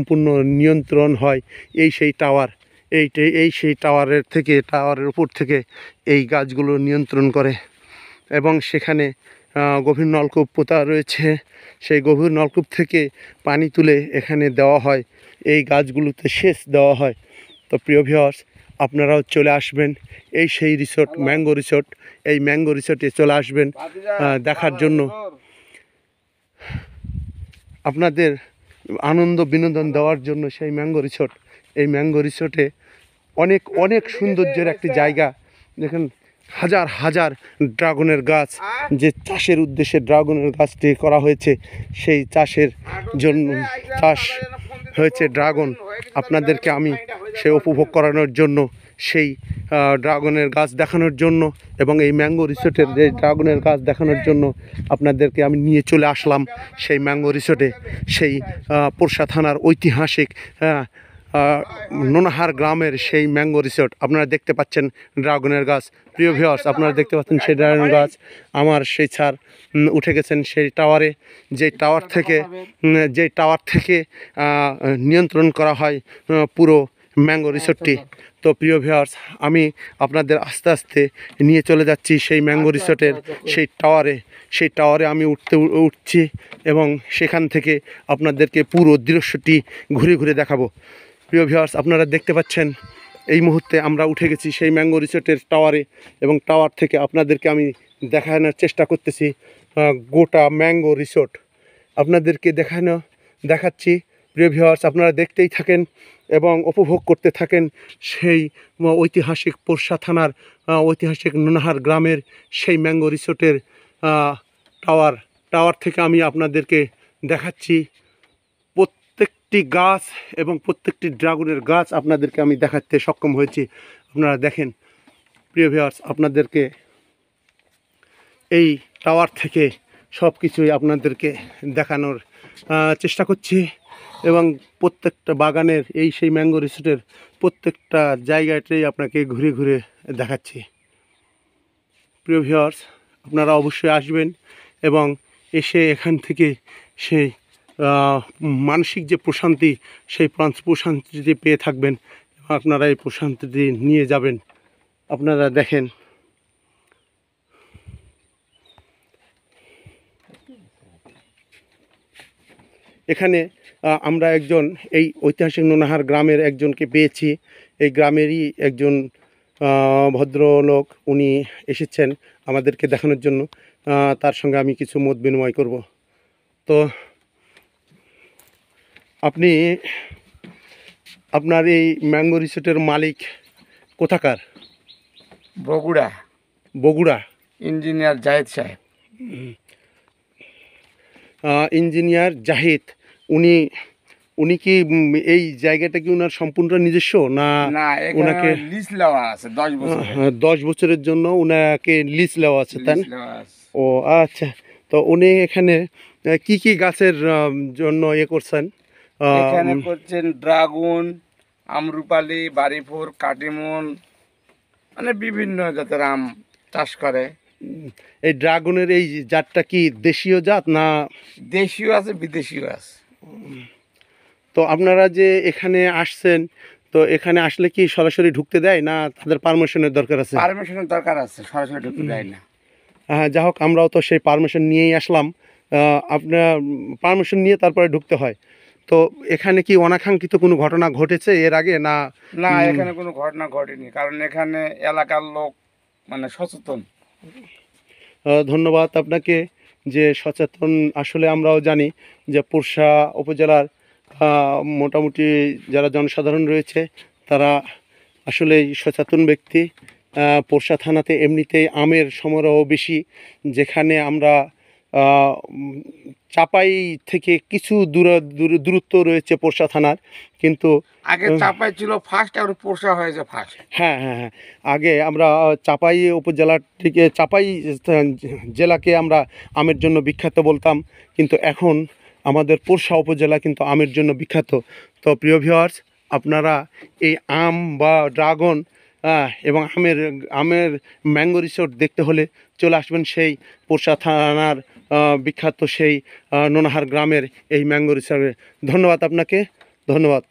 সম্পূর্ণ নিয়ন্ত্রণ হয় এই সেই টাওয়ার, এই সেই টাওয়ারের উপর থেকে এই গাছগুলো নিয়ন্ত্রণ করে। এবং সেখানে গভীর নলকূপ পোতা রয়েছে, সেই গভীর নলকূপ থেকে পানি তুলে এখানে দেওয়া হয়, এই গাছগুলোতে সেচ দেওয়া হয়। তো প্রিয় ভিউয়ার্স, আপনারাও চলে আসবেন এই সেই রিসোর্ট, ম্যাঙ্গো রিসোর্ট। এই ম্যাঙ্গো রিসোর্টে চলে আসবেন দেখার জন্য, আপনাদের আনন্দ বিনোদন দেওয়ার জন্য সেই ম্যাঙ্গো রিসোর্ট। এই ম্যাঙ্গো রিসোর্টে অনেক অনেক সৌন্দর্যের একটি জায়গা। দেখেন হাজার হাজার ড্রাগনের গাছ, যে চাষের উদ্দেশ্যে ড্রাগনের গাছটি করা হয়েছে, সেই চাষের জন্য চাষ হয়েছে ড্রাগন। আপনাদেরকে আমি সে উপভোগ করানোর জন্য, সেই ড্রাগনের গাছ দেখানোর জন্য এবং এই ম্যাঙ্গো রিসোর্টের যে ড্রাগনের গাছ দেখানোর জন্য আপনাদেরকে আমি নিয়ে চলে আসলাম সেই ম্যাঙ্গো রিসোর্টে। সেই পোরশা থানার ঐতিহাসিক নোনাহার গ্রামের সেই ম্যাঙ্গো রিসোর্ট। আপনারা দেখতে পাচ্ছেন ড্রাগনের গাছ। প্রিয় ভিউয়ার্স, আপনারা দেখতে পাচ্ছেন সেই ড্রাগন গাছ। আমার সেই স্যার উঠে গেছেন সেই টাওয়ারে, যে টাওয়ার থেকে নিয়ন্ত্রণ করা হয় পুরো ম্যাঙ্গো রিসোর্টটি। তো প্রিয় ভিউয়ার্স, আমি আপনাদের আস্তে আস্তে নিয়ে চলে যাচ্ছি সেই ম্যাঙ্গো রিসোর্টের সেই টাওয়ারে আমি উঠছি এবং সেখান থেকে আপনাদেরকে পুরো দৃশ্যটি ঘুরে ঘুরে দেখাবো। প্রিয় ভিউয়ার্স, আপনারা দেখতে পাচ্ছেন এই মুহূর্তে আমরা উঠে গেছি সেই ম্যাঙ্গো রিসোর্টের টাওয়ারে এবং টাওয়ার থেকে আপনাদেরকে আমি দেখানোর চেষ্টা করতেছি গোটা ম্যাঙ্গো রিসোর্ট আপনাদেরকে দেখাচ্ছি। প্রিয় ভিউয়ার্স, আপনারা দেখতেই থাকেন এবং উপভোগ করতে থাকেন সেই ঐতিহাসিক পোরশা থানার ঐতিহাসিক নোনাহার গ্রামের সেই ম্যাঙ্গো রিসোর্টের টাওয়ার থেকে আমি আপনাদেরকে দেখাচ্ছি প্রত্যেকটি গাছ এবং প্রত্যেকটি ড্রাগনের গাছ আপনাদেরকে আমি দেখাতে সক্ষম হয়েছি। আপনারা দেখেন প্রিয় ভিউয়ার্স, আপনাদেরকে এই টাওয়ার থেকে সব কিছুই আপনাদেরকে দেখানোর চেষ্টা করছি এবং প্রত্যেকটা বাগানের এই সেই ম্যাঙ্গো রিসোর্টের প্রত্যেকটা জায়গাটাই আপনাকে ঘুরে ঘুরে দেখাচ্ছি। প্রিয় ভিউয়ার্স, আপনারা অবশ্যই আসবেন এবং এসে এখান থেকে সেই মানসিক যে প্রশান্তি, সেই প্রশান্তিটি পেয়ে থাকবেন। আপনারা এই প্রশান্তিটি নিয়ে যাবেন। আপনারা দেখেন এখানে আমরা এই ঐতিহাসিক নোনাহার গ্রামের একজনকে পেয়েছি। এই গ্রামেরই একজন ভদ্রলোক, উনি এসেছেন আমাদেরকে দেখানোর জন্য। তার সঙ্গে আমি কিছু মত বিনিময় করব। তো আপনার এই ম্যাঙ্গো রিসোর্টের মালিক কোথাকার? বগুড়া। ইঞ্জিনিয়ার জাহিদ সাহেব। ইঞ্জিনিয়ার জাহিদ, উনি কি এই জায়গাটা কি ওনার সম্পূর্ণ নিজস্ব না ওনাকে লিজ নেওয়া আছে 10 বছরের জন্য ওনাকে লিজ নেওয়া আছে? তাই না? ও আচ্ছা। তো উনি এখানে কি কি গাছের জন্য করছেন? এখানে করছেন ড্রাগন, আমরুপালি, বাড়িপুর, কাটিমন, মানে বিভিন্ন জাতের আম চাষ করে। এই ড্রাগনের এই জাতটা কি দেশীয় জাত না? দেশীয় আছে, বিদেশিও আছে। তো আপনারা যে এখানে আসছেন, তো এখানে আসলে কি সরাসরি ঢুকতে দেয় না তাদের পারমিশনের দরকার আছে? পারমিশনের দরকার আছে, সরাসরি ঢুকতে দেয় না। হ্যাঁ, যা হোক, আমরাও তো সেই পারমিশন নিয়েই আসলাম। আপনার পারমিশন নিয়ে তারপরে ঢুকতে হয়। তো এখানে কি অনাকাঙ্ক্ষিত কোনো ঘটনা ঘটেছে এর আগে? না না, এখানে কোনো ঘটনা ঘটেনি, কারণ এখানে এলাকার লোক মানে সচেতন। ধন্যবাদ আপনাকে যে সচেতন। আসলে আমরাও জানি যে পোরশা উপজেলার মোটামুটি যারা জনসাধারণ রয়েছে তারা আসলেই সচেতন ব্যক্তি। পোরশা থানাতে এমনিতেই আমের সমারোহ বেশি, যেখানে আমরা চাপাই থেকে কিছু দূরত্ব রয়েছে পোরশা থানার, কিন্তু আগে চাপাই ছিল ফার্স্ট আর পোরশা হয়েছে ফার্স্ট। হ্যাঁ, আগে আমরা চাপাই উপজেলার থেকে চাপাই জেলাকে আমরা আমের জন্য বিখ্যাত বলতাম, কিন্তু এখন আমাদের পোরশা উপজেলা কিন্তু আমের জন্য বিখ্যাত। তো প্রিয় ভিউয়ার্স, আপনারা এই আম বা ড্রাগন এবং আমের ম্যাঙ্গো রিসোর্ট দেখতে হলে চলে আসবেন সেই পোরশা থানার বিখ্যাত সেই নোনাহার গ্রামের এই ম্যাঙ্গো রিসোর্টে। ধন্যবাদ আপনাকে। ধন্যবাদ।